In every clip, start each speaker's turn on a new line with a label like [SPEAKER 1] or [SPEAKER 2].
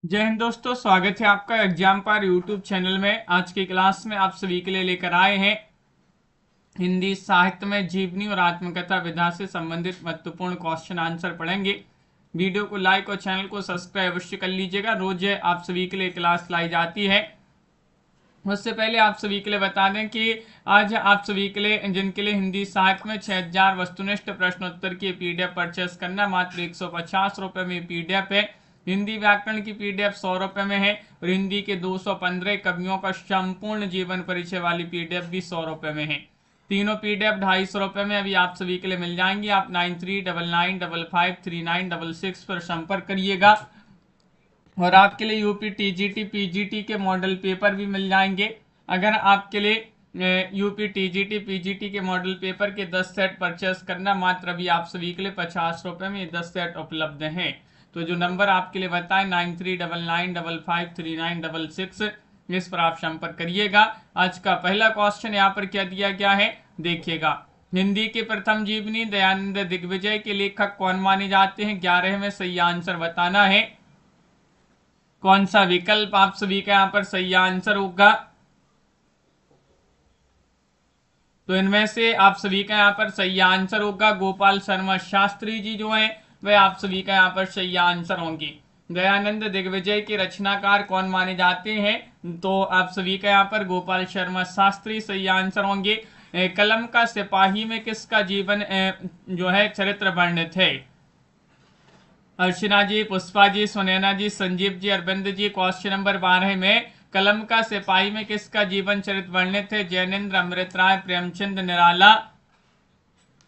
[SPEAKER 1] जय हिंद दोस्तों, स्वागत है आपका एग्जाम पर यूट्यूब चैनल में। आज की क्लास में आप सभी के लिए लेकर आए हैं हिंदी साहित्य में जीवनी और आत्मकथा विधा से संबंधित महत्वपूर्ण क्वेश्चन आंसर पढ़ेंगे। वीडियो को लाइक और चैनल को सब्सक्राइब अवश्य कर लीजिएगा। रोज आप सभी के लिए क्लास लाई जाती है। उससे पहले आप सभी के लिए बता दें कि आज आप सभी के लिए जिनके लिए हिंदी साहित्य में 6000 वस्तुनिष्ठ प्रश्नोत्तर की पीडीएफ परचेस करना मात्र 150 रुपए में पीडीएफ है। हिंदी व्याकरण की पीडीएफ 100 रुपए में है और हिंदी के 215 कवियों का संपूर्ण जीवन परिचय वाली पीडीएफ भी 100 रुपए में है। तीनों पीडीएफ 250 रुपए में अभी आप सभी के लिए मिल जाएंगी। आप 9399553966 पर संपर्क करिएगा। और आपके लिए यूपी टीजीटी पीजीटी के मॉडल पेपर भी मिल जाएंगे। अगर आपके लिए यूपी टीजीटी पीजीटी के मॉडल पेपर के 10 सेट परचेस करना मात्र अभी आप सभी के लिए 50 रुपए में 10 सेट उपलब्ध हैं। तो जो नंबर आपके लिए बताएं 9399553966 इस पर आप संपर्क करिएगा। आज का पहला क्वेश्चन यहाँ पर क्या दिया गया है देखिएगा। हिंदी के प्रथम जीवनी दयानंद दिग्विजय के लेखक कौन माने जाते हैं? 11 में सही आंसर बताना है। कौन सा विकल्प आप सभी का यहाँ पर सही आंसर होगा? तो इनमें से आप सभी का यहाँ पर सही आंसर होगा गोपाल शर्मा शास्त्री जी जो है वह आप सभी का यहाँ पर सही आंसर होंगे। दयानंद दिग्विजय के रचनाकार कौन माने जाते हैं? तो आप सभी का यहाँ पर गोपाल शर्मा शास्त्री सही आंसर होंगे। कलम का सिपाही में किसका जीवन जो है चरित्र वर्णित है? अर्चना जी, पुष्पा जी, सुनैना जी, संजीव जी, अरविंद जी। क्वेश्चन नंबर 12 में कलम का सिपाही में किसका जीवन चरित्र वर्णित है? जैनेन्द्र, अमृत राय, प्रेमचंद, निराला,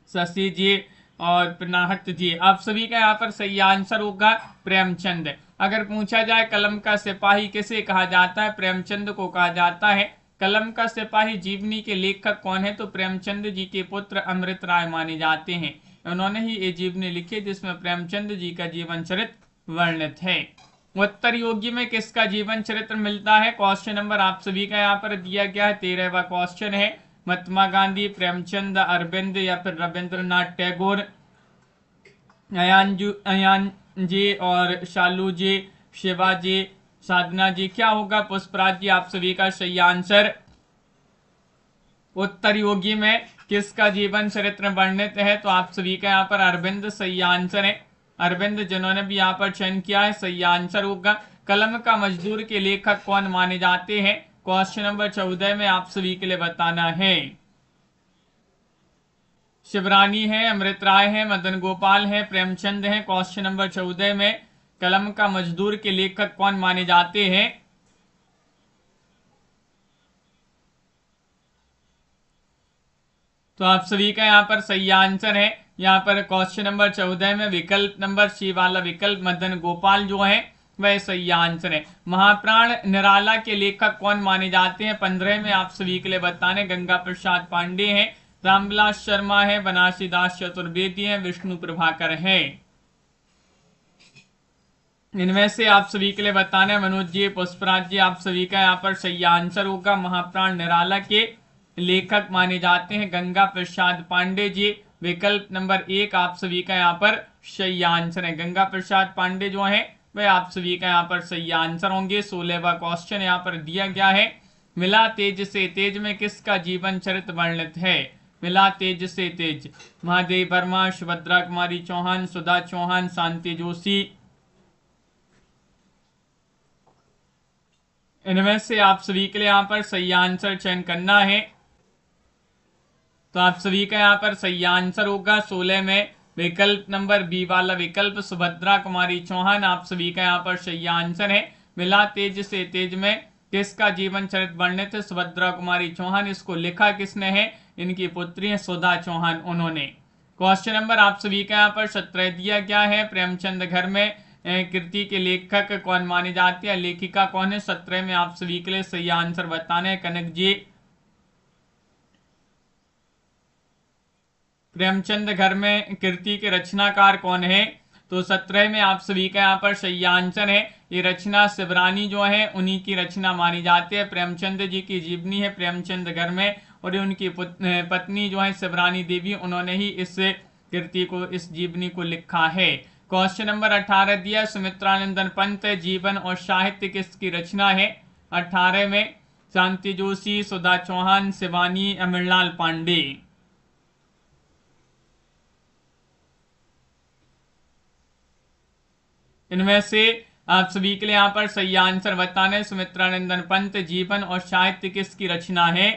[SPEAKER 1] शशि जी और पिनाहट जी। आप सभी का यहाँ पर सही आंसर होगा प्रेमचंद। अगर पूछा जाए कलम का सिपाही किसे कहा जाता है? प्रेमचंद को कहा जाता है। कलम का सिपाही जीवनी के लेखक कौन है? तो प्रेमचंद जी के पुत्र अमृत राय माने जाते हैं। उन्होंने ही ये जीवनी लिखी जिसमें प्रेमचंद जी का जीवन चरित्र वर्णित है। उत्तर योगी में किसका जीवन चरित्र मिलता है? क्वेश्चन नंबर आप सभी का यहाँ पर दिया गया है। 13वां क्वेश्चन है। महात्मा गांधी, प्रेमचंद, अरविंद या फिर रविंद्रनाथ टैगोर। अयान जी और शालू जी, शिवा जी, साधना जी। क्या होगा पुष्पराज जी आप सभी का सही आंसर? उत्तर योगी में किसका जीवन चरित्र वर्णित है? तो आप सभी का यहाँ पर अरविंद सही आंसर है। अरविंद जिन्होंने भी यहाँ पर चयन किया है सही आंसर होगा। कलम का मजदूर के लेखक कौन माने जाते हैं? क्वेश्चन नंबर 14 में आप सभी के लिए बताना है। शिवरानी है, अमृत राय है, मदन गोपाल है, प्रेमचंद है। क्वेश्चन नंबर 14 में कलम का मजदूर के लेखक कौन माने जाते हैं? तो आप सभी का यहाँ पर सही आंसर है। यहाँ पर क्वेश्चन नंबर 14 में विकल्प नंबर सी वाला विकल्प मदन गोपाल जो है वह सही आंसर है। महाप्राण निराला के लेखक कौन माने जाते हैं? 15 में आप सभी के लिए बताने गंगा प्रसाद पांडे हैं, रामविलास शर्मा है, बनारसीदास चतुर्वेदी है, विष्णु प्रभाकर है। इनमें से आप सभी के लिए बताना है मनोज जी, पुष्पराज जी। आप सभी का यहाँ पर सही आंसर होगा महाप्राण निराला के लेखक माने जाते हैं गंगा प्रसाद पांडे जी। विकल्प नंबर 1 आप सभी का यहाँ पर सही आंसर है। गंगा प्रसाद पांडे जो है वह आप सभी का यहाँ पर सही आंसर होंगे। 16वां क्वेश्चन यहाँ पर दिया गया है। मिला तेज से तेज में किसका जीवन चरित्र वर्णित है? मिला तेज से तेज। महादेव वर्मा, सुभद्रा कुमारी चौहान, सुधा चौहान, शांति जोशी। इनमें से आप सभी के लिए यहाँ पर सही आंसर चयन करना है। तो आप सभी का यहाँ पर सही आंसर होगा 16 में विकल्प नंबर बी वाला विकल्प सुभद्रा कुमारी चौहान। आप सभी का यहाँ पर सही आंसर है। मिला तेज से तेज में किसका जीवन चरित्र वर्णित है? सुभद्रा कुमारी चौहान। इसको लिखा किसने है? इनकी पुत्री है सुधा चौहान, उन्होंने। क्वेश्चन नंबर आप सभी का यहाँ पर 17 दिया गया है। प्रेमचंद घर में कृति के लेखक कौन माने जाते हैं? लेखिका कौन है? 17 में आप सभी के लिए सही आंसर बताने हैं कनक जी। प्रेमचंद घर में कृति के रचनाकार कौन है? तो 17 में आप सभी का यहाँ पर सही आंसर है। ये रचना शिवरानी जो है उन्हीं की रचना मानी जाती है। प्रेमचंद जी की जीवनी है प्रेमचंद घर में और उनकी पत्नी जो है शिवरानी देवी, उन्होंने ही इस कृति को, इस जीवनी को लिखा है। क्वेश्चन नंबर 18 दिया सुमित्रानंदन पंत जीवन और साहित्य किसकी रचना है। 18 में शांति जोशी, सुधा चौहान, शिवानी, अमरलाल पांडे। इनमें से आप सभी के लिए यहाँ पर सही आंसर बताना है। सुमित्रानंदन पंत जीवन और साहित्य किसकी रचना है।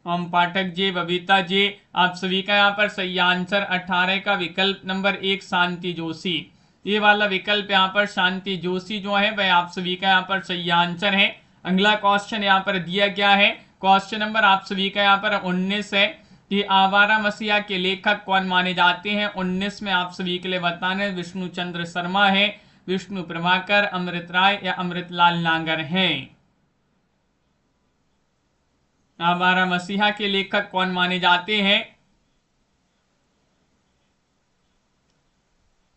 [SPEAKER 1] ओम पाठक जी, बबीता जी, आप सभी का यहाँ पर सही आंसर 18 का विकल्प नंबर 1 शांति जोशी। ये वाला विकल्प यहाँ पर शांति जोशी जो है वह आप सभी का यहाँ पर सही आंसर है। अगला क्वेश्चन यहाँ पर दिया गया है, क्वेश्चन नंबर आप सभी का यहाँ पर 19 है कि आवारा मसीहा के लेखक कौन माने जाते हैं। 19 में आप सभी के लिए बताना है विष्णु चंद्र शर्मा है, विष्णु प्रभाकर, अमृत राय या अमृतलाल नागर हैं। आवारा मसीहा के लेखक कौन माने जाते हैं।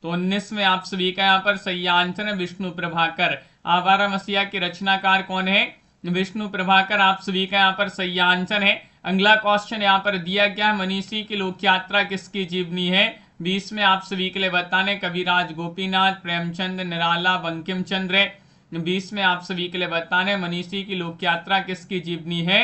[SPEAKER 1] तो 19 में आप सभी का यहाँ पर सही आंसर है विष्णु प्रभाकर। आवारा मसीहा के रचनाकार कौन है, विष्णु प्रभाकर आप सभी का यहाँ पर सही आंसर है। अगला क्वेश्चन यहाँ पर दिया गया है मनीषी की लोक यात्रा किसकी जीवनी है। 20 में आप सभी के लिए बताने कविराज गोपीनाथ, प्रेमचंद, निराला, बंकिम चंद्र। 20 में आप सभी के लिए बताने मनीषी की लोक यात्रा किसकी जीवनी है।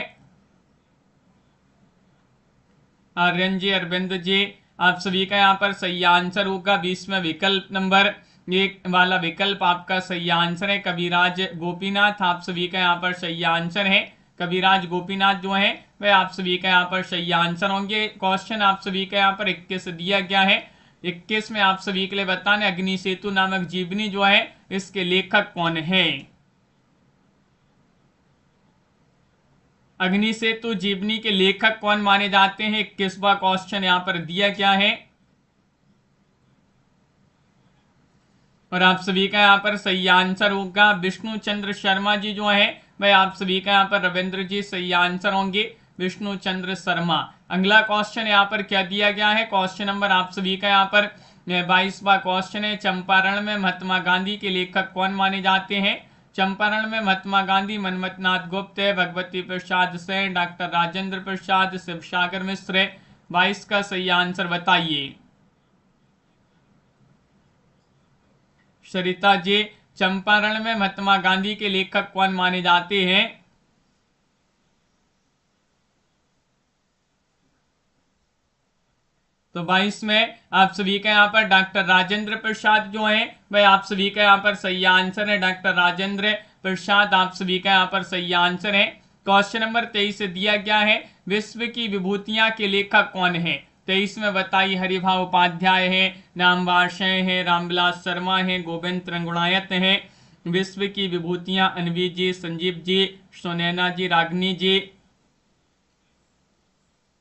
[SPEAKER 1] आर्यन जी, अरविंद जी, आप सभी का यहाँ पर सही आंसर होगा 20 में विकल्प नंबर 1 वाला विकल्प आपका सही आंसर है कविराज गोपीनाथ। आप सभी का यहाँ पर सही आंसर है कविराज गोपीनाथ जो है वह आप सभी का यहाँ पर सही आंसर होंगे। क्वेश्चन आप सभी का यहाँ पर 21 दिया गया है। 21 में आप सभी के लिए बताने अग्नि सेतु नामक जीवनी जो है इसके लेखक कौन है। अग्नि सेतु जीवनी के लेखक कौन माने जाते हैं। 21वां क्वेश्चन यहाँ पर दिया गया है और आप सभी का यहाँ पर सही आंसर होगा विष्णु चंद्र शर्मा जी जो है वह आप सभी का यहाँ पर रविंद्र जी सही आंसर होंगे विष्णु चंद्र शर्मा। अगला क्वेश्चन यहाँ पर क्या दिया गया है, क्वेश्चन नंबर आप सभी का यहाँ पर 22वां क्वेश्चन है चंपारण में महात्मा गांधी के लेखक कौन माने जाते हैं। चंपारण में महात्मा गांधी मनमथनाथ गुप्त, भगवती प्रसाद सेन, डॉक्टर राजेंद्र प्रसाद, शिवसागर मिश्र। 22 का सही आंसर बताइए। सरिता जी, चंपारण में महात्मा गांधी के लेखक कौन माने जाते हैं। तो 22 में आप सभी का यहाँ पर डॉक्टर राजेंद्र प्रसाद जो है वह आप सभी का यहाँ पर सही आंसर है। डॉक्टर राजेंद्र प्रसाद आप सभी का यहाँ पर सही आंसर है। क्वेश्चन नंबर 23 दिया गया है विश्व की विभूतियां के लेखक कौन है। 23 में बताइए हरिभाव उपाध्याय है, नामवार है, रामविलास शर्मा है, गोविंद त्रिगुणायत है। विश्व की विभूतियां अनवी जी, संजीव जी, सुनैना जी, रागनी जी।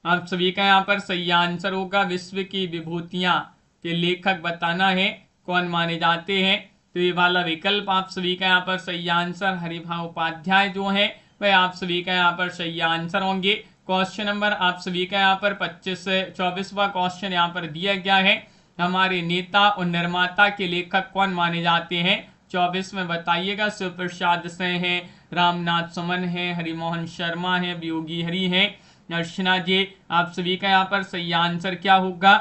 [SPEAKER 1] आप सभी का यहाँ पर सही आंसर होगा विश्व की विभूतियां के लेखक बताना है कौन माने जाते हैं। तो ये वाला विकल्प आप सभी का यहाँ पर सही आंसर हरिभाव उपाध्याय जो है वह आप सभी का यहाँ पर सही आंसर होंगे। क्वेश्चन नंबर आप सभी का यहाँ पर 24वां क्वेश्चन यहाँ पर दिया गया है हमारे नेता और निर्माता के लेखक कौन माने जाते हैं। 24 में बताइएगा शिव प्रसाद से हैं, रामनाथ सुमन है, हरिमोहन शर्मा है, वियोगी हरि है। अर्चना जी, आप सभी का यहाँ पर सही आंसर क्या होगा।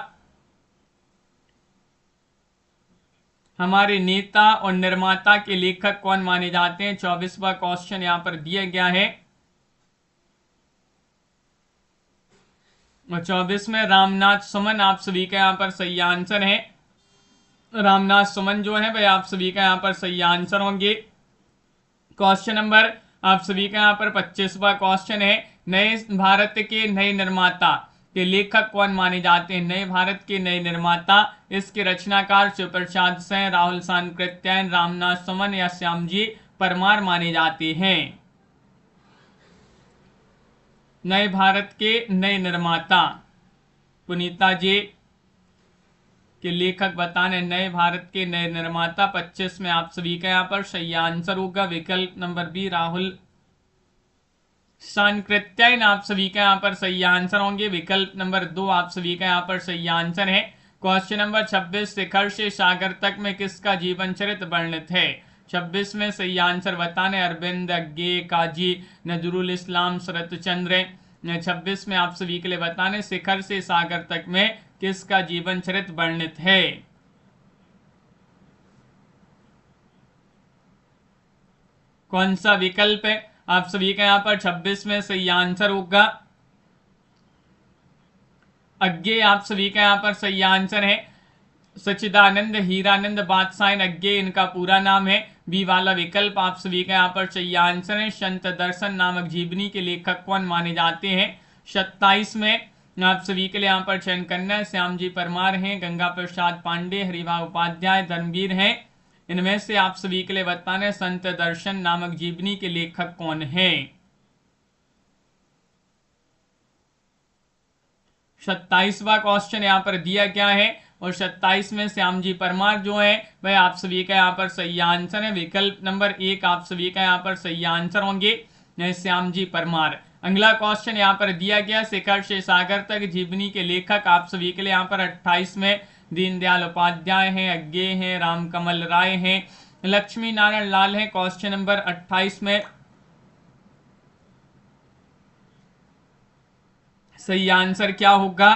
[SPEAKER 1] हमारे नेता और निर्माता के लेखक कौन माने जाते हैं। 24वां क्वेश्चन यहाँ पर दिया गया है और 24 में रामनाथ सुमन आप सभी का यहाँ पर सही आंसर है। रामनाथ सुमन जो है वह आप सभी का यहाँ पर सही आंसर होंगे। क्वेश्चन नंबर आप सभी का यहाँ पर 25वां क्वेश्चन है नए भारत के नए निर्माता के लेखक कौन माने जाते हैं। नए भारत के नए निर्माता इसके रचनाकार शिव प्रसाद सेन, राहुल सांकृत्यायन, रामनाथ सुमन या श्यामजी परमार माने जाते हैं। नए भारत के नए निर्माता पुनीता जी के लेखक बताने नए भारत के नए निर्माता। 25 में आप सभी का यहाँ पर सही आंसर होगा विकल्प नंबर बी राहुल सांकृत्यायन आप सभी का यहाँ पर सही आंसर होंगे। विकल्प नंबर 2 आप सभी का यहाँ पर सही आंसर है। क्वेश्चन नंबर 26 शिखर से सागर तक में किसका जीवन चरित्र वर्णित है। 26 में सही आंसर बताने अरविंद, अज्ञे, काजी नजरुल इस्लाम, शरत चंद्र। 26 में आप सभी के लिए बताने शिखर से सागर तक में किसका जीवन चरित्र वर्णित है। कौन सा विकल्प है आप सभी का यहाँ पर 26 में सही आंसर होगा अज्ञे। आप सभी का यहाँ पर सही आंसर है। सच्चिदानंद हीरानंद बादशाह अज्ञे इनका पूरा नाम है। बी वाला विकल्प आप सभी का यहाँ पर सही आंसर है। संत दर्शन नामक जीवनी के लेखक कौन माने जाते हैं। 27 में आप सभी के लिए यहाँ पर चयन करना है। श्याम जी परमार हैं, गंगा प्रसाद पांडे, हरिभा उपाध्याय, धर्मवीर हैं। इनमें से आप सभी के लिए बताना है संत दर्शन नामक जीवनी के लेखक कौन है। 27वां क्वेश्चन यहाँ पर दिया गया है और 27 में श्याम जी परमार जो है वह आप सभी का यहाँ पर सही आंसर है। विकल्प नंबर 1 आप सभी का यहाँ पर सही आंसर होंगे श्याम जी परमार। अगला क्वेश्चन यहाँ पर दिया गया शिखर से सागर तक जीवनी के लेखक आप सभी के लिए यहाँ पर 28 में दीनदयाल उपाध्याय हैं, अज्ञे हैं, रामकमल राय हैं, लक्ष्मी नारायण लाल हैं। क्वेश्चन नंबर 28 में सही आंसर क्या होगा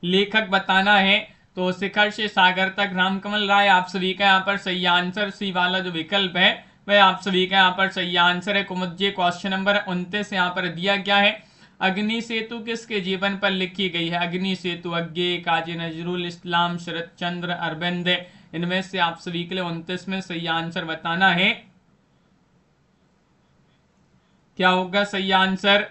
[SPEAKER 1] लेखक बताना है। तो शिखर से सागर तक रामकमल राय आप सभी का यहाँ पर सही आंसर। सी वाला जो विकल्प है वह आप सभी का यहाँ पर सही आंसर है। कुमुदजी क्वेश्चन नंबर 29 यहाँ पर दिया गया है अग्नि सेतु किसके जीवन पर लिखी गई है। अग्नि सेतु अज्ञे, काजी नजरुल इस्लाम, शरद चंद्र, अरविंद। इनमें से आप सभी के लिए 29 में सही आंसर बताना है। क्या होगा सही आंसर।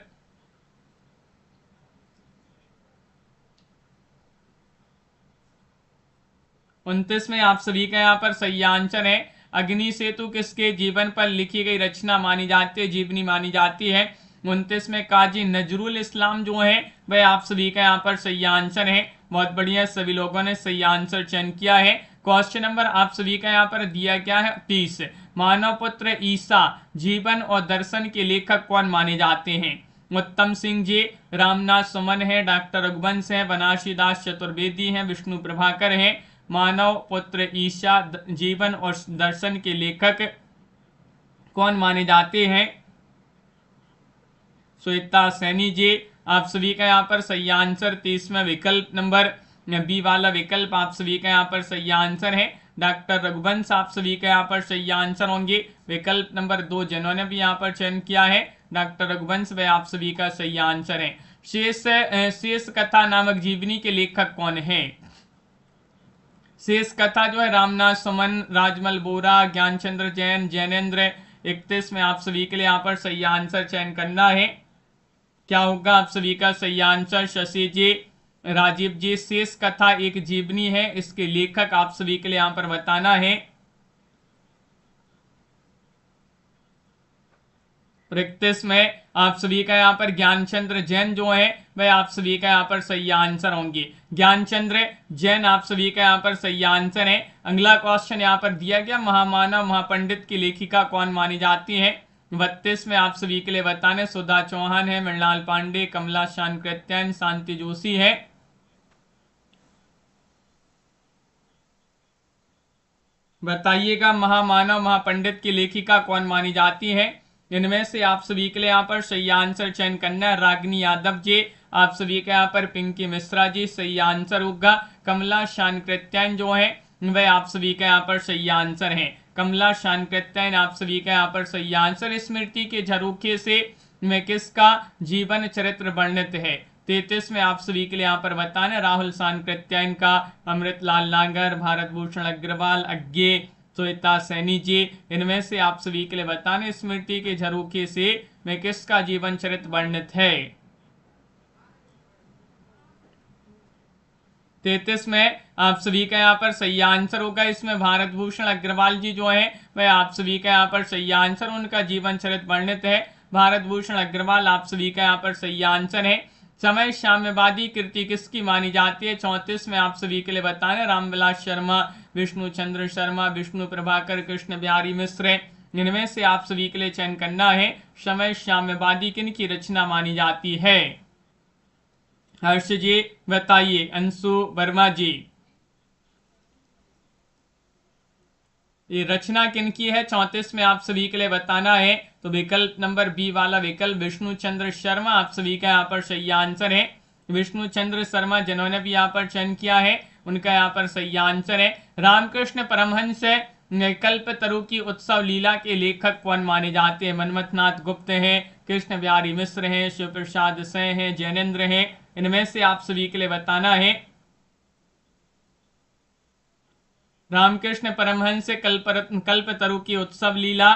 [SPEAKER 1] उनतीस में आप सभी का यहाँ पर सही आंसर है। अग्नि सेतु किसके जीवन पर लिखी गई रचना मानी जाती है, जीवनी मानी जाती है। 29 में काजी नजरुल इस्लाम जो है वह आप सभी का यहाँ पर सही आंसर है। बहुत बढ़िया, सभी लोगों ने सही आंसर चयन किया है। क्वेश्चन नंबर आप सभी का यहाँ पर दिया गया है 30। मानव पुत्र ईसा जीवन और दर्शन के लेखक कौन माने जाते हैं। उत्तम सिंह जी, रामनाथ सुमन है, डॉक्टर रघुवंश है, बनारसीदास चतुर्वेदी हैं, विष्णु प्रभाकर हैं। मानव पुत्र ईसा जीवन और दर्शन के लेखक कौन माने जाते हैं। श्वेता सैनी जी, आप सभी का यहाँ पर सही आंसर 30 में विकल्प नंबर बी वाला विकल्प आप सभी का यहाँ पर सही आंसर है। डॉक्टर रघुवंश आप सभी का यहाँ पर सही आंसर होंगे। विकल्प नंबर 2 जिन्होंने भी यहाँ पर चयन किया है डॉक्टर रघुवंश वह आप सभी का सही आंसर है। शेष कथा नामक जीवनी के लेखक कौन है। शेष कथा जो है रामनाथ सुमन, राजमल बोरा, ज्ञानचंद्र जैन, जैनेन्द्र। 31 में आप सभी के लिए यहाँ पर सही आंसर चयन करना है। क्या होगा आप सभी का सही आंसर। शशि जी, राजीव जी, शेष कथा एक जीवनी है, इसके लेखक आप सभी के लिए यहाँ पर बताना है। 31 में आप सभी का यहाँ पर ज्ञानचंद्र जैन जो है वह आप सभी का यहाँ पर सही आंसर होंगे। ज्ञानचंद्र जैन आप सभी का यहाँ पर सही आंसर है। अगला क्वेश्चन यहाँ पर दिया गया महामानव महापंडित की लेखिका कौन मानी जाती है। 32 में आप सभी के लिए बताने सुधा चौहान है, मृणाल पांडे, कमला शानकृत्यायन, शांति जोशी है। बताइएगा महामानव महापंडित की लेखिका कौन मानी जाती है। इनमें से आप सभी के लिए यहाँ पर सही आंसर चयन करना है। रागिनी यादव जी, आप सभी के यहाँ पर पिंकी मिश्रा जी सही आंसर होगा। कमला शानकृत्यायन जो है वह आप सभी का यहाँ पर सही आंसर है। कमला शानकृत्यायन आप सभी का यहाँ पर सही आंसर। स्मृति के झरोखे से में किसका जीवन चरित्र वर्णित है। 33 में आप सभी के लिए यहाँ पर बताना राहुल शानकृत्यायन का, अमृतलाल नागर, भारत भूषण अग्रवाल, अज्ञे, श्वेता सैनी जी। इनमें से आप सभी के लिए बताने स्मृति के झरोखे से में किसका जीवन चरित्र वर्णित है। 33 में आप सभी का यहाँ पर सही आंसर होगा। इसमें भारत भूषण अग्रवाल जी जो है वह आप सभी का यहाँ पर सही आंसर, उनका जीवन चरित्र वर्णित है। भारत भूषण अग्रवाल आप सभी का यहाँ पर सही आंसर है। समय साम्यवादी कृति किसकी मानी जाती है। 34 में आप सभी के लिए बताना रामविलास शर्मा, विष्णु चंद्र शर्मा, विष्णु प्रभाकर, कृष्ण बिहारी मिश्र। इनमें से आप सभी के लिए चयन करना है समय साम्यवादी किन की रचना मानी जाती है। हर्ष जी बताइए। अंशु वर्मा जी, ये रचना किन की है। 34 में आप सभी के लिए बताना है। तो विकल्प नंबर बी वाला विकल्प विष्णु चंद्र शर्मा आप सभी का यहाँ पर सही आंसर है। विष्णु चंद्र शर्मा जिन्होंने भी यहाँ पर चयन किया है उनका यहाँ पर सही आंसर है। रामकृष्ण परमहंस कल्पतरु की उत्सव लीला के लेखक कौन माने जाते हैं? मनमथनाथ गुप्त हैं, कृष्ण बिहारी मिश्र हैं, शिव प्रसाद सेन हैं, जैनेन्द्र हैं। इनमें से आप सभी के लिए बताना है। रामकृष्ण परमहंस कल्पतरु की उत्सव लीला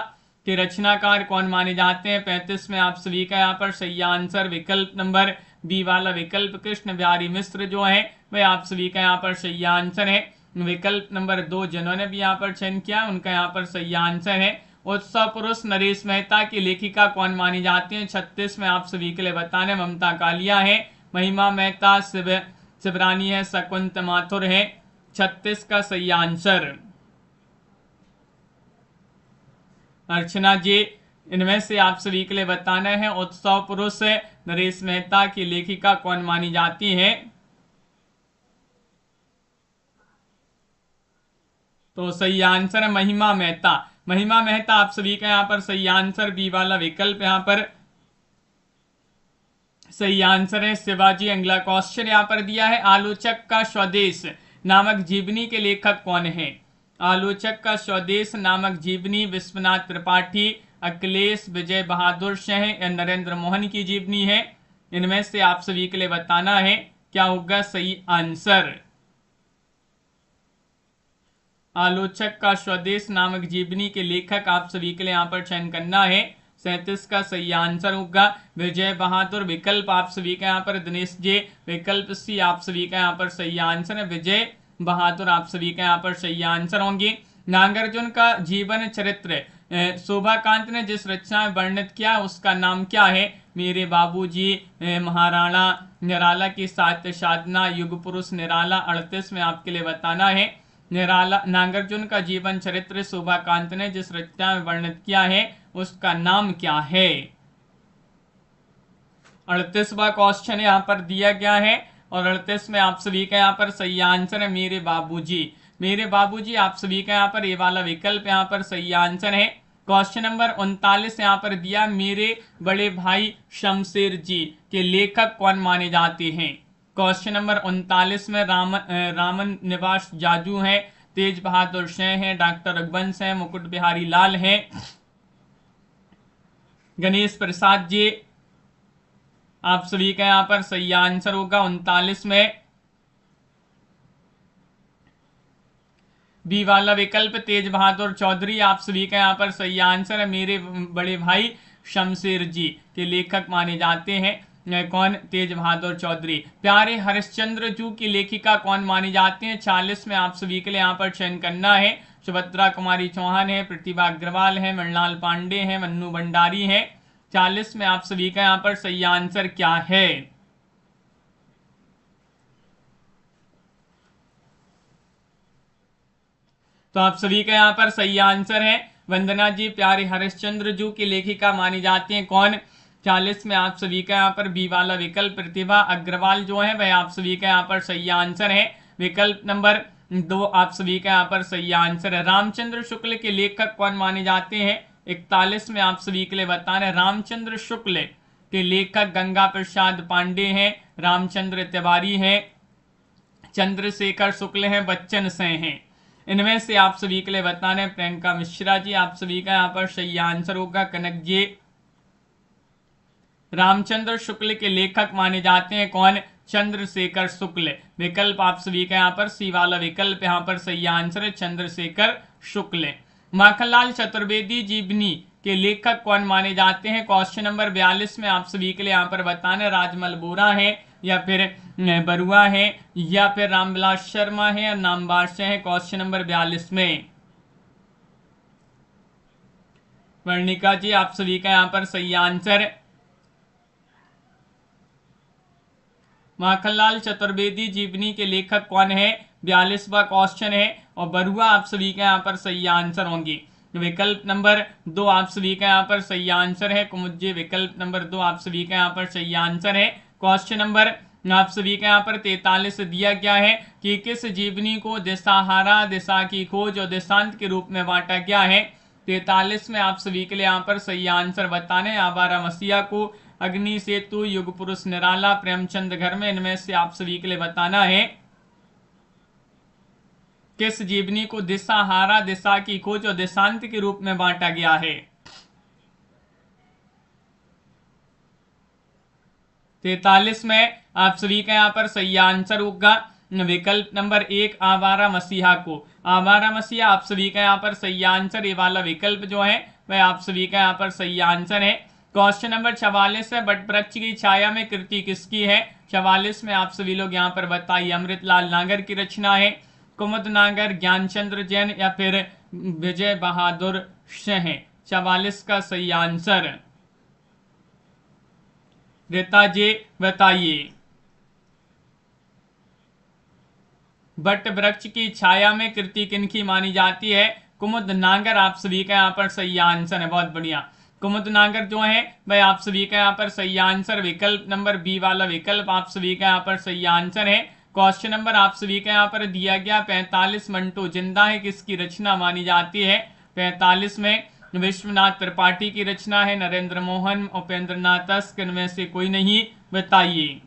[SPEAKER 1] के रचनाकार कौन माने जाते हैं? 35 में आप सभी का यहाँ पर सही आंसर विकल्प नंबर बी वाला विकल्प कृष्ण बिहारी मिश्र जो है वह आप सभी का यहाँ पर सही आंसर है। विकल्प नंबर 2 जिन्होंने भी यहाँ पर चयन किया उनका यहाँ पर सही आंसर है। उत्सव पुरुष नरेश मेहता की लेखिका कौन मानी जाती है? 36 में आप सभी के लिए बताने ममता कालिया है, महिमा मेहता, शिवरानी है, शकुंत माथुर है। 36 का सही आंसर। अर्चना जी इनमें से आप सभी के लिए बताना है उत्सव पुरुष नरेश मेहता की लेखिका कौन मानी जाती है? तो सही आंसर है महिमा मेहता। महिमा मेहता आप सभी का यहाँ पर सही आंसर, बी वाला विकल्प यहाँ पर सही आंसर है। शिवाजी अगला क्वेश्चन यहाँ पर दिया है, आलोचक का स्वदेश नामक जीवनी के लेखक कौन है? आलोचक का स्वदेश नामक जीवनी विश्वनाथ त्रिपाठी, अखिलेश विजय बहादुर शाह या नरेंद्र मोहन की जीवनी है। इनमें से आप सभी के लिए बताना है क्या होगा सही आंसर। आलोचक का स्वदेश नामक जीवनी के लेखक आप सभी के लिए यहाँ पर चयन करना है। 37 का सही आंसर होगा विजय बहादुर। विकल्प आप सभी का यहाँ पर दिनेश जी, विकल्प सी आप सभी का यहाँ पर सही आंसर है, विजय बहादुर आप सभी का यहाँ पर सही आंसर होंगे। नागार्जुन का जीवन चरित्र शोभाकांत ने जिस रचना में वर्णित किया उसका नाम क्या है? मेरे बाबूजी, महाराणा निराला की साहित्य साधना, युग पुरुष निराला। 38 में आपके लिए बताना है निराला। नागार्जुन का जीवन चरित्र शोभाकांत ने जिस रचना में वर्णित किया है उसका नाम क्या है? 38वां क्वेश्चन यहाँ पर दिया गया है और 38 में आप सभी का यहाँ पर सही आंसर है मेरे बाबूजी। मेरे बाबूजी आप सभी का यहाँ पर ये वाला विकल्प यहाँ पर सही आंसर है। क्वेश्चन नंबर 39 यहाँ पर दिया, मेरे बड़े भाई शमशेर जी के लेखक कौन माने जाते हैं? क्वेश्चन नंबर 39 में रामन निवास जाजू है, तेज बहादुर शाह है, डॉक्टर रघुवंश है, मुकुट बिहारी लाल है, गणेश प्रसाद जी। आप सभी का यहाँ पर सही आंसर होगा 39 में बी वाला विकल्प तेज बहादुर चौधरी। आप सभी का यहाँ पर सही आंसर है मेरे बड़े भाई शमशेर जी के लेखक माने जाते हैं कौन? तेज बहादुर चौधरी। प्यारे हरिश्चंद्र जू की लेखिका कौन मानी जाती हैं? 40 में आप सभी के लिए यहाँ पर चयन करना है। सुभद्रा कुमारी चौहान है, प्रतिभा अग्रवाल है, मृणाल पांडे है, मन्नू भंडारी है। 40 में आप सभी का यहाँ पर सही आंसर क्या है? तो आप सभी का यहाँ पर सही आंसर है वंदना जी। प्यारे हरिश्चंद्र जू की लेखिका मानी जाती हैं कौन? 40 में आप सभी का यहाँ पर बी वाला विकल्प प्रतिभा अग्रवाल जो है वह आप सभी का यहाँ पर सही आंसर है। विकल्प नंबर 2 आप सभी का यहाँ पर सही आंसर है। रामचंद्र शुक्ल के लेखक कौन माने जाते हैं? 41 में आप सभी के लिए बता रहे रामचंद्र शुक्ल के लेखक गंगा प्रसाद पांडे हैं, रामचंद्र तिवारी हैं, चंद्रशेखर शुक्ल हैं, बच्चन सिंह हैं। इनमें से आप सभी के लिए बताने प्रियंका मिश्रा जी आप सभी का यहाँ पर सही आंसर होगा कनक जी। रामचंद्र शुक्ल के लेखक माने जाते हैं कौन? चंद्रशेखर शुक्ल। विकल्प आप सभी का यहाँ पर सी वाला विकल्प यहाँ पर सही आंसर है चंद्रशेखर शुक्ल। माखनलाल चतुर्वेदी जीवनी के लेखक कौन माने जाते हैं? क्वेश्चन नंबर 42 में आप सभी के लिए यहाँ पर बताना राजमल बोरा है या फिर बरुआ है या फिर रामविलास शर्मा है या नामबार है। क्वेश्चन नंबर 42 में वर्णिका जी आप सभी का यहाँ पर सही आंसर माखनलाल चतुर्वेदी जीवनी के लेखक कौन है? 42वां क्वेश्चन है और बरुआ आप सभी का यहाँ पर सही आंसर होंगे। विकल्प नंबर 2 आप सभी का यहाँ पर सही आंसर है कुमुज्जे। विकल्प नंबर 2 आप सभी का यहाँ पर सही आंसर है। क्वेश्चन नंबर आप सभी का यहाँ पर 43 दिया गया है कि किस जीवनी को दिशाहारा, दिशा की खोज और दिशांत के रूप में बांटा गया है? 43 में आप सभी के लिए यहाँ पर सही आंसर बताने आवारा मसीहा को, अग्नि सेतु, युग पुरुष निराला, प्रेमचंद घर में। इनमें से आप सभी के लिए बताना है किस जीवनी को दिशाहारा, दिशा की खोज और देशांत के रूप में बांटा गया है? 43 में आप सभी का यहाँ पर सही आंसर होगा विकल्प नंबर 1 आवारा मसीहा को। आवारा मसीहा आप सभी का यहाँ पर सही आंसर, ये वाला विकल्प जो है वह आप सभी का यहाँ पर सही आंसर है। क्वेश्चन नंबर 44 है, बट वृक्ष की छाया में कृति किसकी है? 44 में आप सभी लोग यहाँ पर बताइए। अमृतलाल नागर की रचना है, कुमुद नागर, ज्ञानचंद्र जैन या फिर विजय बहादुर शाह? 44 का सही आंसर। रीता जी बताइए। बट वृक्ष की छाया में कृति किनकी मानी जाती है? कुमुद नागर आप सभी का यहाँ पर सही आंसर है। बहुत बढ़िया। कुमुद नागर जो है वह आप सभी का यहाँ पर सही आंसर, विकल्प नंबर बी वाला विकल्प आप सभी का यहाँ पर सही आंसर है। क्वेश्चन नंबर आप सभी का यहाँ पर दिया गया 45, मंटो जिंदा है किसकी रचना मानी जाती है? 45 में विश्वनाथ त्रिपाठी की रचना है, नरेंद्र मोहन, उपेंद्र नाथ तस्क, इनमें से कोई नहीं, बताइए।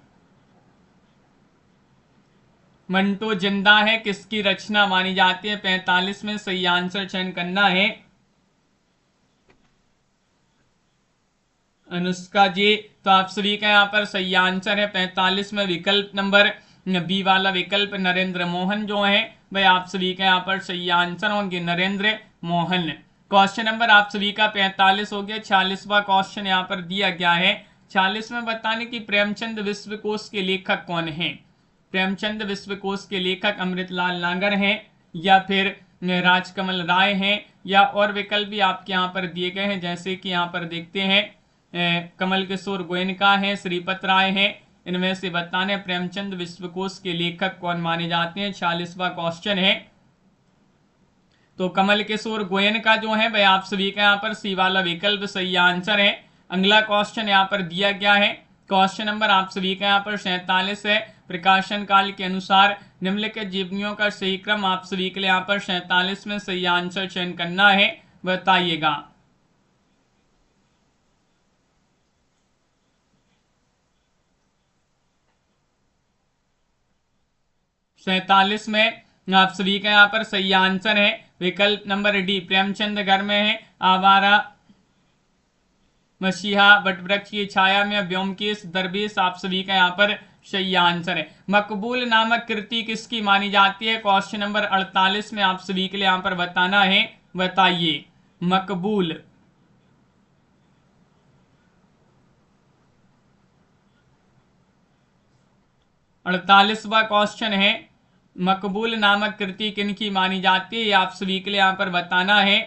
[SPEAKER 1] मंटो जिंदा है किसकी रचना मानी जाती है? 45 में सही आंसर चयन करना है। अनुष्का जी, तो आप सभी का यहाँ पर सही आंसर है 45 में विकल्प नंबर बी वाला विकल्प नरेंद्र मोहन जो है वह आप सभी का यहाँ पर सही आंसर होंगे, नरेंद्र मोहन। क्वेश्चन नंबर आप सभी का 45 हो गया। 46वां क्वेश्चन यहाँ पर दिया गया है। 46 में बताने की प्रेमचंद विश्वकोश के लेखक कौन है? प्रेमचंद विश्वकोश के लेखक अमृतलाल नागर हैं या फिर राजकमल राय हैं, या और विकल्प भी आपके यहाँ पर दिए गए हैं, जैसे कि यहाँ पर देखते हैं कमल किशोर गोयनका हैं, श्रीपत राय हैं। इनमें से बताने प्रेमचंद विश्वकोश के लेखक कौन माने जाते हैं? 46वां क्वेश्चन है। तो कमल किशोर गोयनका जो है वह आप सभी का यहाँ पर सी वाला विकल्प सही आंसर है। अगला क्वेश्चन यहाँ पर दिया गया है। क्वेश्चन नंबर आप सभी का यहाँ पर 47 है। प्रकाशन काल के अनुसार निम्नलिखित जीवनियों का सही क्रम आप सभी के लिए यहाँ पर 47 में सही आंसर चयन करना है, बताइएगा। सैतालीस में आप सभी का यहाँ पर सही आंसर है विकल्प नंबर डी, प्रेमचंद घर में है, आवारा मसीहा, वटवृक्ष की छाया में, व्योमकेश, दरवेश आप सभी का यहाँ पर सही आंसर है। मकबूल नामक कृति किसकी मानी जाती है? क्वेश्चन नंबर 48 में आप सभी के लिए यहाँ पर बताना है, बताइए। मकबूल 48वां क्वेश्चन है, मकबूल नामक कृति किनकी मानी जाती है? ये आप सभी के लिए यहाँ पर बताना है।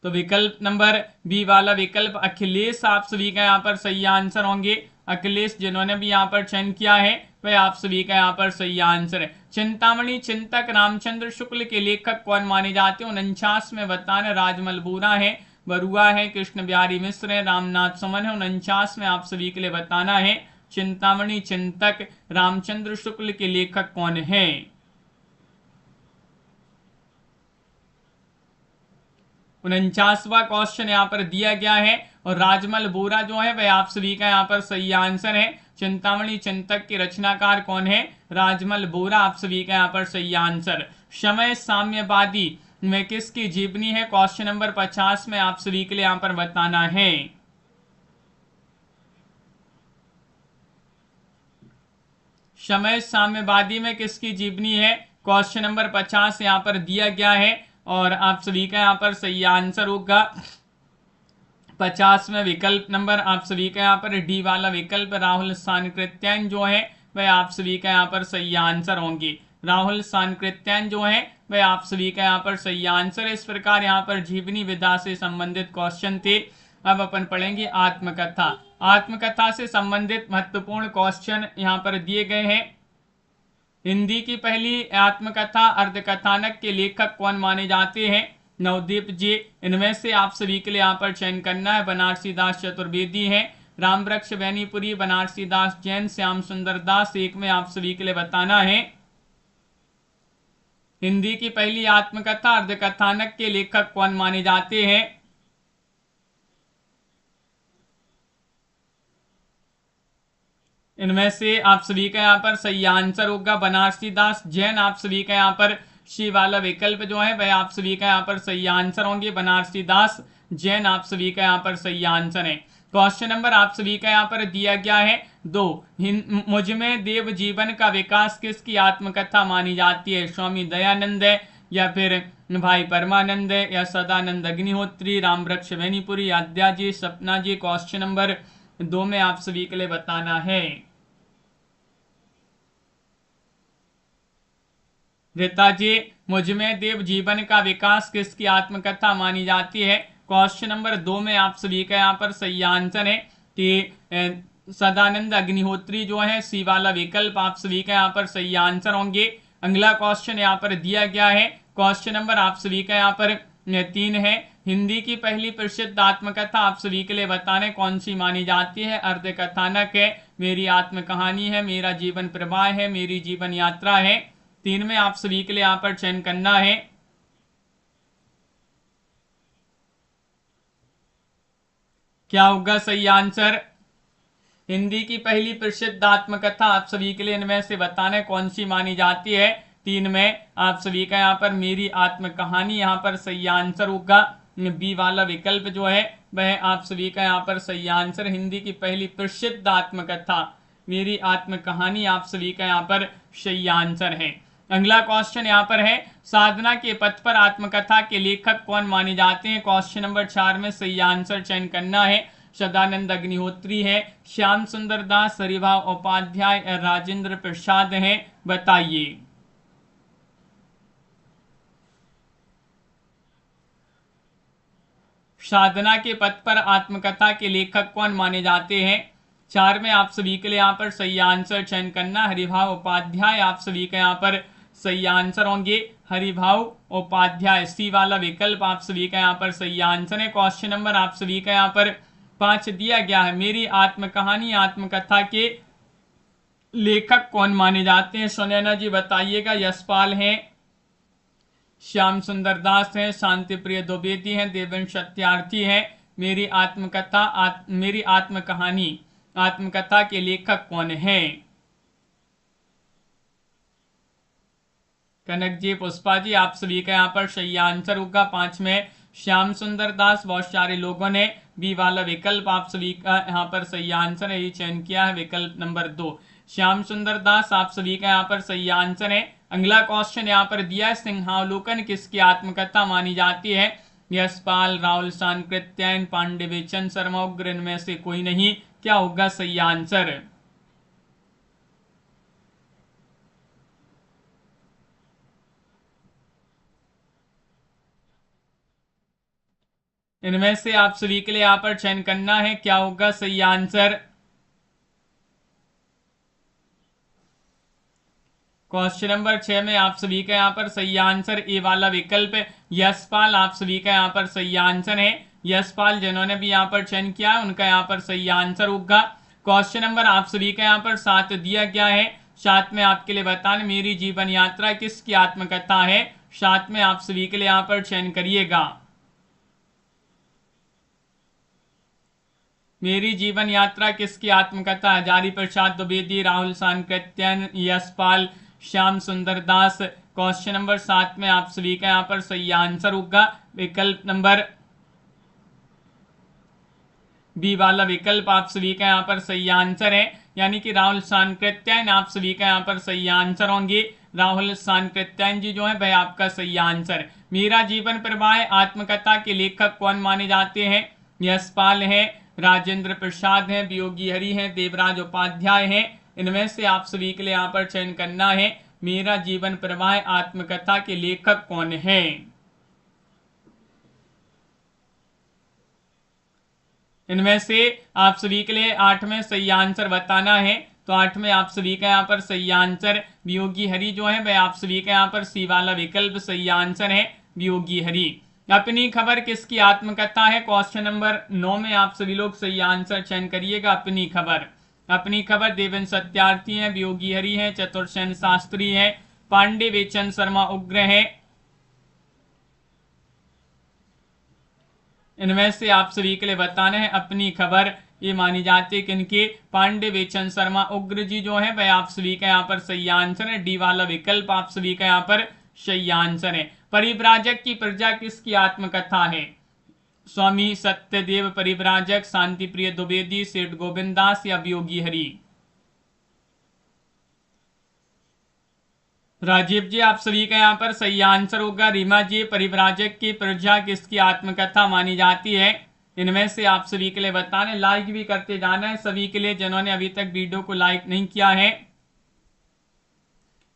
[SPEAKER 1] तो विकल्प नंबर बी वाला विकल्प अखिलेश आप सभी का यहाँ पर सही आंसर होंगे। अखिलेश जिन्होंने भी यहाँ पर चयन किया है वह आप सभी का यहाँ पर सही आंसर है। चिंतामणि चिंतक रामचंद्र शुक्ल के लेखक कौन माने जाते हैं? 49 में बताना राजमल बोरा है, बरुआ है, कृष्ण बिहारी मिश्र है, रामनाथ सुमन है। 49 में आप सभी के लिए बताना है चिंतामणि चिंतक रामचंद्र शुक्ल के लेखक कौन है? 49वां क्वेश्चन यहाँ पर दिया गया है और राजमल बोरा जो है वह आप सभी का यहाँ पर सही आंसर है। चिंतामणि चिंतक के रचनाकार कौन है? राजमल बोरा आप सभी का यहाँ पर सही आंसर। समय साम्यवादी में किसकी जीवनी है? क्वेश्चन नंबर 50 में आप सभी के लिए यहाँ पर बताना है। समय साम्यवादी में किसकी जीवनी है? क्वेश्चन नंबर 50 यहाँ पर दिया गया है और आप सभी का यहाँ पर सही आंसर होगा 50 में विकल्प नंबर आप सभी का यहाँ पर डी वाला विकल्प राहुल सांकृत्यायन जो है वह आप सभी का यहाँ पर सही आंसर होंगे। राहुल सांकृत्यायन जो है वह आप सभी का यहाँ पर सही आंसर है। इस प्रकार यहाँ पर जीवनी विधा से संबंधित क्वेश्चन थे। अब अपन पढ़ेंगे आत्मकथा। आत्मकथा से संबंधित महत्वपूर्ण क्वेश्चन यहाँ पर दिए गए हैं। हिंदी की पहली आत्मकथा अर्धकथानक के लेखक कौन माने जाते हैं? नवदीप जी। इनमें से आप सभी के लिए यहाँ पर चयन करना है। बनारसी दास चतुर्वेदी हैं, रामवृक्ष बैनीपुरी, बनारसी दास जैन, श्याम सुंदर दास। एक में आप सभी के लिए बताना है। हिंदी की पहली आत्मकथा अर्धकथानक के लेखक कौन माने जाते हैं? इनमें से आप सभी का यहाँ पर सही आंसर होगा बनारसी दास जैन। आप सभी का यहाँ पर शी वाला विकल्प जो है वह आप सभी का यहाँ पर सही आंसर होंगे। बनारसी दास जैन आप सभी का यहाँ पर सही आंसर है। क्वेश्चन नंबर आप सभी का यहाँ पर दिया गया है 2। मुझ में देव जीवन का विकास किसकी आत्मकथा मानी जाती है? स्वामी दयानंद है, या फिर भाई परमानंद है, या सदानंद अग्निहोत्री, रामवृक्ष वेनीपुरी, आद्या जी, सपना जी। क्वेश्चन नंबर 2 में आप सभी के लिए बताना है। रीता जी, मुझ में देव जीवन का विकास किसकी आत्मकथा मानी जाती है? क्वेश्चन नंबर 2 में आप सभी का यहाँ पर सही आंसर है कि सदानंद अग्निहोत्री जो है सी वाला विकल्प आप सभी का यहाँ पर सही आंसर होंगे। अगला क्वेश्चन यहाँ पर दिया गया है। क्वेश्चन नंबर आप सभी का यहाँ पर 3 है। हिंदी की पहली प्रसिद्ध आत्मकथा आप सभी के लिए बताने कौन सी मानी जाती है? अर्ध कथानक है, मेरी आत्म कहानी है, मेरा जीवन प्रवाह है, मेरी जीवन यात्रा है। 3 में आप सभी के लिए यहाँ पर चयन करना है। क्या होगा सही आंसर? हिंदी की पहली प्रसिद्ध आत्मकथा आप सभी के लिए इनमें से बताने कौन सी मानी जाती है? 3 में आप सभी का यहाँ पर मेरी आत्म कहानी यहाँ पर सही आंसर होगा। बी वाला विकल्प जो है वह आप सभी का यहाँ पर सही आंसर। हिंदी की पहली प्रसिद्ध आत्मकथा मेरी आत्म कहानी आप सभी का यहाँ पर सही आंसर है। अगला क्वेश्चन यहाँ पर है, साधना के पथ पर आत्मकथा के लेखक कौन माने जाते हैं? क्वेश्चन नंबर 4 में सही आंसर चयन करना है। सदानंद अग्निहोत्री है, श्याम सुंदर दास, हरिभाव उपाध्याय, राजेंद्र प्रसाद हैं। बताइए। साधना के पथ पर आत्मकथा के लेखक कौन माने जाते हैं? 4 में आप सभी के लिए यहाँ पर सही आंसर चयन करना। हरिभाव उपाध्याय आप सभी का यहाँ पर सही आंसर होंगे। हरिभाव उपाध्याय सी वाला विकल्प आप सभी का यहाँ पर सही आंसर है। क्वेश्चन नंबर आप सभी का यहाँ पर 5 दिया गया है, मेरी आत्मकहानी आत्मकथा के लेखक कौन माने जाते हैं? सुनैना जी बताइएगा। यशपाल हैं, श्याम सुंदर दास हैं, शांति प्रिय द्विवेदी हैं, देवेंद्र सत्यार्थी हैं। मेरी आत्मकथा मेरी आत्मकहानी आत्मकथा के लेखक कौन हैं? कनक जी, पुष्पा जी आप सभी का यहाँ पर सही आंसर होगा। 5 में श्याम सुंदर दास। बहुत सारे लोगों ने बी वाला विकल्प आप सभी का यहाँ पर सही आंसर है, ये चयन किया है। विकल्प नंबर 2 श्याम सुंदर दास आप सभी का यहाँ पर सही आंसर है। अगला क्वेश्चन यहाँ पर दिया है, सिंहावलोकन किसकी आत्मकथा मानी जाती है? यशपाल, राहुल सांकृत्यायन, पांडे बेचन शर्मा, उग्र, इनमें से कोई नहीं। क्या होगा सही आंसर? इनमें से आप सभी के लिए यहाँ पर चयन करना है। क्या होगा सही आंसर? क्वेश्चन नंबर 6 में आप सभी का यहाँ पर सही आंसर ए वाला विकल्प यशपाल आप सभी का यहाँ पर सही आंसर है। यशपाल जिन्होंने भी यहाँ पर चयन किया है उनका यहाँ पर सही आंसर होगा। क्वेश्चन नंबर आप सभी का यहाँ पर 7 दिया गया है। 7 में आपके लिए बताना, मेरी जीवन यात्रा किसकी आत्मकथा है? 7 में आप सभी के लिए यहाँ पर चयन करिएगा। मेरी जीवन यात्रा किसकी आत्मकथा? हजारी प्रसाद द्विवेदी, राहुल सांकृत्यायन, यशपाल, श्याम सुंदर दास। क्वेश्चन नंबर 7 में आप सभी का यहाँ पर सही आंसर होगा। विकल्प नंबर बी वाला विकल्प आप सभी का यहाँ पर सही आंसर है, यानी कि राहुल सांकृत्यायन आप सभी का यहाँ पर सही आंसर होंगे। राहुल सांकृत्यायन जी जो है वह आपका सही आंसर। मेरा जीवन प्रवाह आत्मकथा के लेखक कौन माने जाते हैं? यशपाल है, राजेंद्र प्रसाद हैं, वियोगी हरि हैं, देवराज उपाध्याय हैं। इनमें से आप सभी के लिए यहाँ पर चयन करना है। मेरा जीवन प्रवाह आत्मकथा के लेखक कौन है? इनमें से आप सभी के लिए 8 में सही आंसर बताना है। तो 8 में आप सभी का यहाँ पर सही आंसर वियोगी हरि जो है वह आप सभी का यहाँ पर सी वाला विकल्प सही आंसर है, वियोगी हरि। अपनी खबर किसकी आत्मकथा है? क्वेश्चन नंबर 9 में आप सभी लोग सही आंसर चयन करिएगा। अपनी खबर, अपनी खबर देवेंद्र सत्यार्थी हैं, वियोगी हरि हैं, चतुर्सेन शास्त्री हैं, पांडे बेचन शर्मा उग्र हैं। इनमें से आप सभी के लिए बताना है अपनी खबर ये मानी जाती है किनकी? पांडे बेचन शर्मा उग्र जी जो है वह आप सभी का यहाँ पर सही आंसर है। डी वाला विकल्प आप सभी का यहाँ पर सही आंसर है। परिव्राजक की प्रजा किसकी आत्मकथा है? स्वामी सत्यदेव परिव्राजक, शांति प्रिय द्विवेदी, सेठ गोविंदास या वियोगी हरि? राजीव जी आप सभी का यहाँ पर सही आंसर होगा। रीमा जी, परिव्राजक की प्रजा किसकी आत्मकथा मानी जाती है? इनमें से आप सभी के लिए बताने, लाइक भी करते जाना है सभी के लिए जिन्होंने अभी तक वीडियो को लाइक नहीं किया है।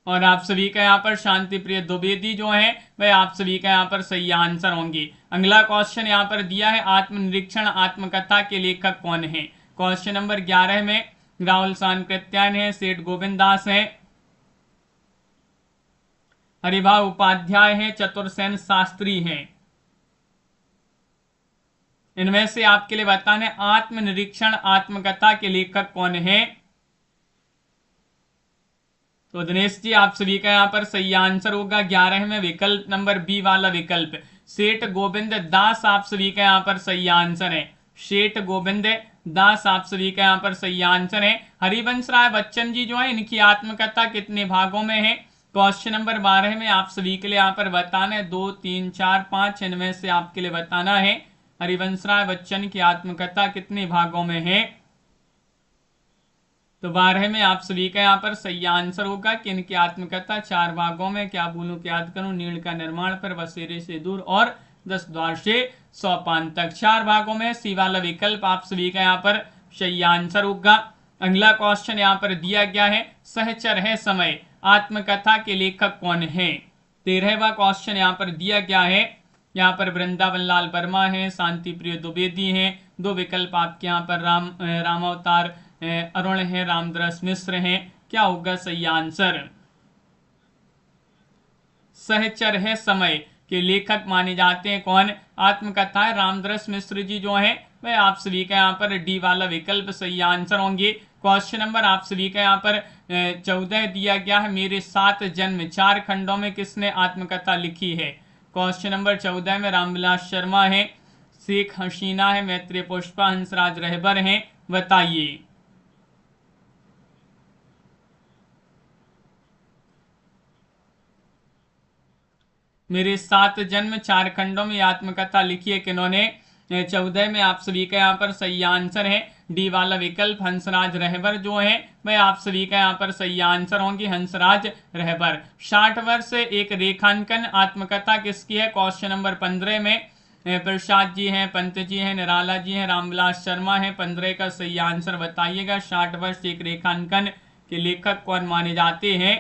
[SPEAKER 1] और आप सभी का यहाँ पर शांति प्रिय द्विवेदी जो है वह आप सभी का यहाँ पर सही आंसर होंगे। अगला क्वेश्चन यहाँ पर दिया है, आत्मनिरीक्षण आत्मकथा के लेखक कौन है? क्वेश्चन नंबर 11 में राहुल सांकृत्यायन है, सेठ गोविंदास है, हरिभाव उपाध्याय है, चतुर्सेन शास्त्री हैं। इनमें से आपके लिए बताने आत्मनिरीक्षण आत्मकथा के लेखक कौन है? तो दिनेश जी आप सभी का यहाँ पर सही आंसर होगा 11 में विकल्प नंबर बी वाला विकल्प, सेठ गोविंद दास आप सभी का यहाँ पर सही आंसर है। सेठ गोविंद दास आप सभी का यहाँ पर सही आंसर है। हरिवंश राय बच्चन जी जो है इनकी आत्मकथा कितने भागों में है? क्वेश्चन नंबर 12 में आप सभी के लिए यहाँ पर बताना है 2, 3, 4, 5 इनमें से आपके लिए बताना है हरिवंश राय बच्चन की आत्मकथा कितने भागों में है? तो 12 में आप सभी का यहाँ पर सही आंसर होगा कि इनकी आत्मकथा 4 भागों में, क्या बोलूं क्या याद करूं, नील का निर्माण पर, बसेरे से दूर और 10 द्वार से सोपान तक, 4 भागों में। सी वाला विकल्प आप सभी का यहाँ पर सही आंसर होगा। अगला क्वेश्चन यहाँ पर दिया गया है, सहचर है समय आत्मकथा के लेखक कौन है? 13वां क्वेश्चन यहाँ पर दिया गया है। यहाँ पर वृंदावन लाल वर्मा है, शांति प्रिय द्विवेदी हैं, 2 विकल्प आपके यहाँ पर रामावतार अरुण है, रामदरस मिश्र हैं। क्या होगा सही आंसर? सहचर है समय के लेखक माने जाते हैं कौन? आत्मकथा है रामदरस मिश्र जी जो है वह आप सभी का यहाँ पर डी वाला विकल्प सही आंसर होंगे। क्वेश्चन नंबर आप सभी का यहाँ पर 14 दिया गया है, मेरे 7 जन्म 4 खंडों में किसने आत्मकथा लिखी है? क्वेश्चन नंबर 14 में रामविलास शर्मा है, शेख हसीना है, मैत्रेय पुष्पा, हंसराज रहबर हैं। बताइए। मेरे 7 जन्म 4 खंडों में आत्मकथा लिखी है किन्होंने? 14 में आप सभी का यहाँ पर सही आंसर है डी वाला विकल्प, हंसराज रहबर जो है वह आप सभी का यहाँ पर सही आंसर होंगे, हंसराज रहबर। 60 वर्ष एक रेखांकन आत्मकथा किसकी है? क्वेश्चन नंबर 15 में प्रसाद जी हैं, पंत जी हैं, निराला जी हैं, रामविलास शर्मा हैं। 15 का सही आंसर बताइएगा। 60 वर्ष एक रेखांकन के लेखक कौन माने जाते हैं?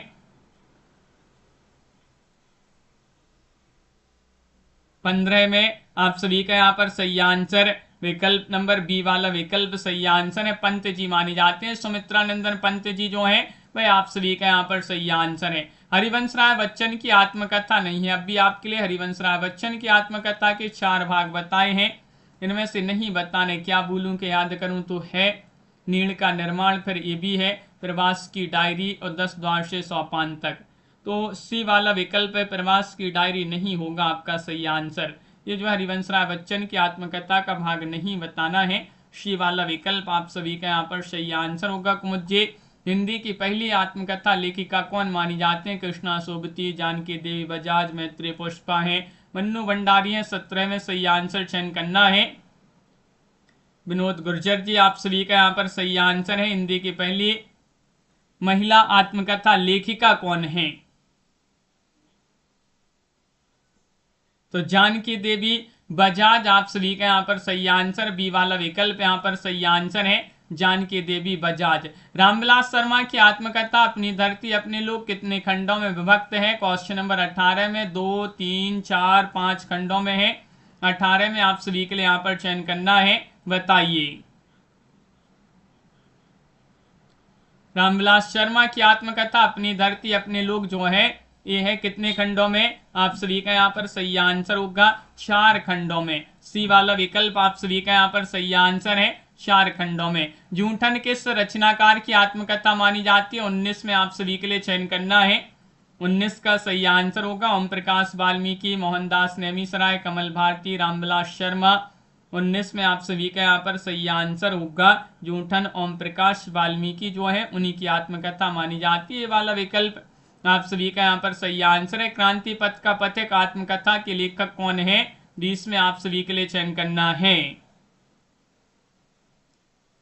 [SPEAKER 1] 15 में आप सभी का यहाँ पर सही आंसर विकल्प नंबर बी वाला विकल्प सही आंसर है, पंत जी माने जाते हैं। सुमित्रानंदन पंत जी जो है वह आप सभी का यहाँ पर सही आंसर है। हरिवंश राय बच्चन की आत्मकथा नहीं है। अब भी आपके लिए हरिवंश राय बच्चन की आत्मकथा के 4 भाग बताए हैं, इनमें से नहीं बताने, क्या बोलूं कि याद करूं तो है नील का निर्माण, फिर ये भी है प्रवास की डायरी और 10 द्वार से सोपान तक। तो सी वाला विकल्प है, प्रवास की डायरी नहीं होगा आपका सही आंसर। ये जो हरिवंश राय बच्चन की आत्मकथा का भाग नहीं बताना है, सी वाला विकल्प आप सभी का यहाँ पर सही आंसर होगा। कुमुज्जे हिंदी की पहली आत्मकथा लेखिका कौन मानी जाते हैं? कृष्णा सोबती, जानकी देवी बजाज, मैत्रेय पुष्पा है, मन्नू भंडारी है। 17 में सही आंसर चयन करना है। विनोद गुर्जर जी आप सभी का यहाँ पर सही आंसर है। हिंदी की पहली महिला आत्मकथा लेखिका कौन है? तो जानकी देवी बजाज आप सभी का यहाँ पर सही आंसर, बी वाला विकल्प यहाँ पर सही आंसर है, जानकी देवी बजाज। रामविलास शर्मा की आत्मकथा अपनी धरती अपने लोग कितने खंडों में विभक्त है? क्वेश्चन नंबर 18 में 2, 3, 4, 5 खंडों में है। 18 में आप सभी के लिए यहाँ पर चयन करना है। बताइए। रामविलास शर्मा की आत्मकथा अपनी धरती अपने लोग जो है ये है कितने खंडों में? आप सभी का यहाँ पर सही आंसर होगा 4 खंडों में। सी वाला विकल्प आप सभी का यहाँ पर सही आंसर है, 4 खंडों में। जूठन किस रचनाकार की आत्मकथा मानी जाती है? 19 में आप सभी के लिए चयन करना है। 19 का सही आंसर होगा ओम प्रकाश वाल्मीकि, मोहनदास नेमिसराय, कमल भारती, रामविलास शर्मा, 19 में आप सभी का यहाँ पर सही आंसर होगा जूठन ओम प्रकाश वाल्मीकि जो है उन्हीं की आत्मकथा मानी जाती है। ये वाला विकल्प आप सभी का यहाँ पर सही आंसर है। क्रांति पथ का पथिक आत्मकथा के लेखक कौन है? 20 में आप सभी के लिए चयन करना है।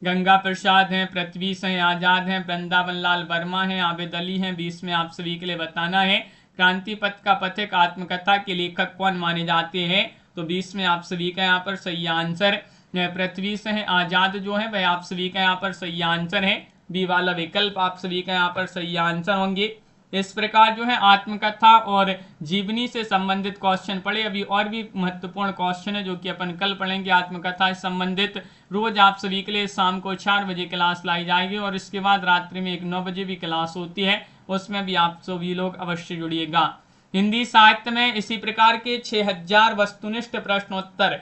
[SPEAKER 1] गंगा प्रसाद हैं, पृथ्वी सिंह आजाद हैं, वृंदावन लाल वर्मा हैं, आबिद अली हैं। 20 में आप सभी के लिए बताना है क्रांति पथ का पथिक आत्मकथा के लेखक कौन माने जाते हैं। तो 20 में आप सभी का यहाँ पर सही आंसर पृथ्वी सिंह आजाद जो है वह आप सभी का यहाँ पर सही आंसर है। बी वाला विकल्प आप सभी का यहाँ पर सही आंसर होंगे। इस प्रकार जो है आत्मकथा और जीवनी से संबंधित क्वेश्चन पढ़े। अभी और भी महत्वपूर्ण क्वेश्चन है जो कि अपन कल पढ़ेंगे आत्मकथा से संबंधित। रोज आप सभी के लिए शाम को 4 बजे क्लास लाई जाएगी और इसके बाद रात्रि में 9 बजे भी क्लास होती है, उसमें भी आप सभी लोग अवश्य जुड़िएगा। हिंदी साहित्य में इसी प्रकार के 6000 वस्तुनिष्ठ प्रश्नोत्तर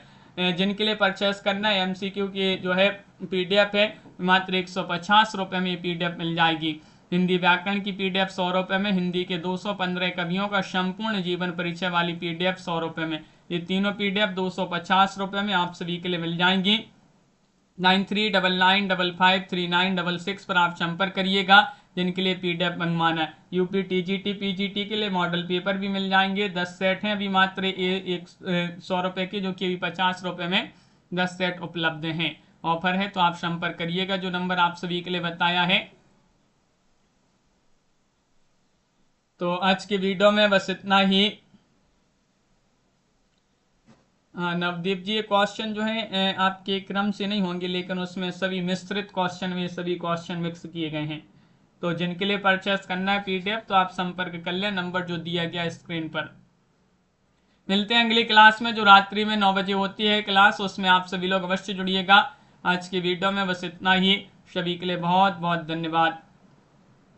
[SPEAKER 1] जिनके लिए परचेस करना है MCQ की जो है PDF है मात्र 150 रुपये में PDF मिल जाएगी। हिंदी व्याकरण की PDF 100 रुपये में, हिंदी के 215 कवियों का संपूर्ण जीवन परिचय वाली PDF 100 रुपये में। ये तीनों PDF 250 रुपये में आप सभी के लिए मिल जाएंगी। 9399553966 पर आप संपर्क करिएगा जिनके लिए PDF मंगवाना है। यूपी TGT PGT के लिए मॉडल पेपर भी मिल जाएंगे। 10 सेट हैं अभी मात्र 100 रुपये के, जो कि अभी 50 रुपये में 10 सेट उपलब्ध हैं। ऑफर है तो आप संपर्क करिएगा जो नंबर आप सभी के लिए बताया है। तो आज की वीडियो में बस इतना ही। नवदीप जी, ये क्वेश्चन जो है आपके क्रम से नहीं होंगे, लेकिन उसमें सभी मिश्रित क्वेश्चन में सभी क्वेश्चन मिक्स किए गए हैं। तो जिनके लिए परचेस करना है PDF तो आप संपर्क कर लें, नंबर जो दिया गया स्क्रीन पर। मिलते हैं अगली क्लास में जो रात्रि में 9 बजे होती है क्लास, उसमें आप सभी लोग अवश्य जुड़िएगा। आज की वीडियो में बस इतना ही। सभी के लिए बहुत बहुत धन्यवाद।